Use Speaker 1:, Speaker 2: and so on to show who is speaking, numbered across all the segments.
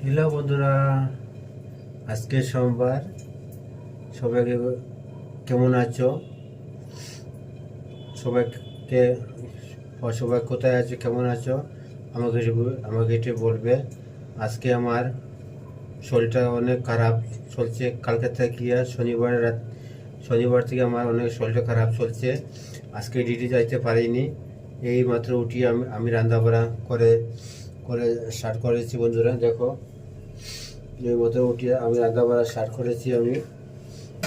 Speaker 1: Hello বন্ধুরা, আজকে সোমবার। সবাইকে কেমন আছো? সবাইকে সবাই কোথায় আছো, কেমন আছো? আমাকে একটু বলবে। আজকে আমার শরীরটা অনেক খারাপ চলছে। কালকে থেকে আর শনিবার থেকে আমার অনেক শরীরটা খারাপ চলছে। আজকে ডিউটি যাইতে পারিনি। এই মাত্র উঠি আমি রান্না বাড়া করে করে স্টার্ট করেছি। বন্ধুরা দেখো, এই মতো উঠে আমি রান্না বাড়া স্টার্ট করেছি।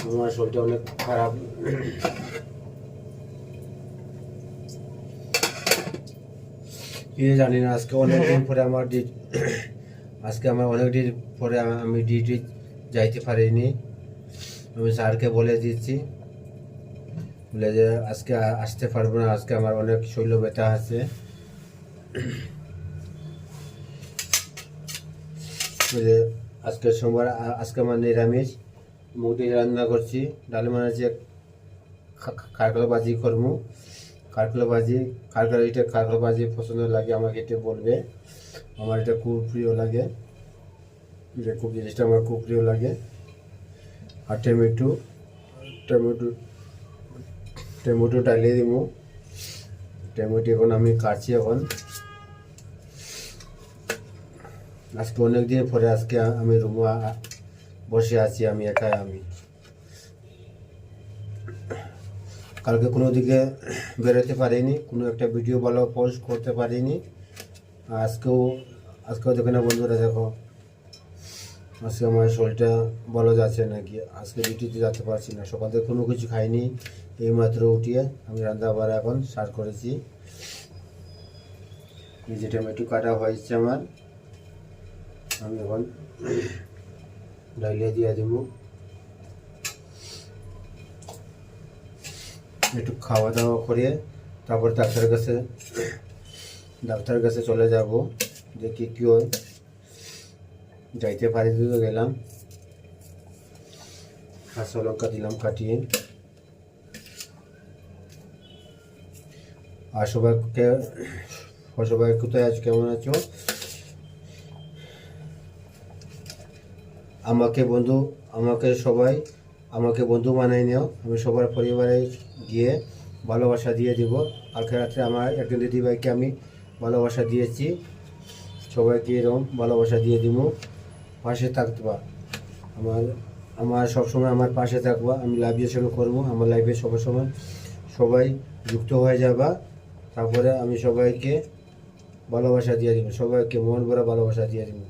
Speaker 1: আমার শরীরটা অনেক খারাপ। কি জানি না, আজকে অনেক দিন পরে অনেক দিন পরে আমি ডিউটি যাইতে পারিনি। আমি স্যারকে বলে দিচ্ছি, বলে যে আজকে আসতে পারবো না। আজকে আমার অনেক শরীর ব্যথা আছে। আজকে সোমবার, আজকে আমার নিরামিষ। মুগ দিয়ে রান্না করছি, ডাল বানাচ্ছি, কাঁকড়া ভাজি করবো। কাঁকড়া ভাজি পছন্দ লাগে আমাকে, এটা বলবে। আমার এটা খুব প্রিয় লাগে, জিনিসটা আমার খুব প্রিয় লাগে। আর টমেটো ডালিয়ে দিব। টমেটো এখন আমি কাটছি। আজকে অনেক দিন পরে আজকে আমি রুমে বসে আছি, আমি একাই। কালকে কোনো দিকে বেরোতে পারিনি, কোনো একটা ভিডিও ভালো পোস্ট করতে পারিনি। আজকেও দেখো না বন্ধুরা, দেখো আজকে আমার শরীরটা ভালো যাচ্ছে নাকি। আজকে ডিউটিতে যেতে পারছি না, সকাল থেকে কোনো কিছু খাইনি। এই মাত্র উঠিয়ে আমি রান্না বাড়া এখন স্টার্ট করেছি। এই যে টমেটো কাটা হয়েছে আমার, আমি এখন ডালিয়ে দিয়ে দেবো। একটু খাওয়া দাওয়া করে তারপর ডাক্তারের কাছে চলে যাব, দেখি কি হয়। যাইতে পারি তো গেলাম। কাঁচা লঙ্কা দিলাম কাটিয়ে। আর সবাই কোথায় আছো, কেমন আছো? আমাকে বন্ধু বানাই নিও। আমি সবার পরিবারে গিয়ে ভালোবাসা দিয়ে দিব। কালকে রাত্রে আমার একজন দিদিভাইকে আমি ভালোবাসা দিয়েছি। সবাইকে এরকম ভালোবাসা দিয়ে দিব। পাশে থাকবা, আমার সবসময় আমার পাশে থাকবা। আমি লাইভের সঙ্গে করবো, আমার লাইফে সবাই যুক্ত হয়ে যাবা। তারপরে আমি সবাইকে ভালোবাসা দিয়ে দিব, সবাইকে মন ভরা ভালোবাসা দিয়ে দিব।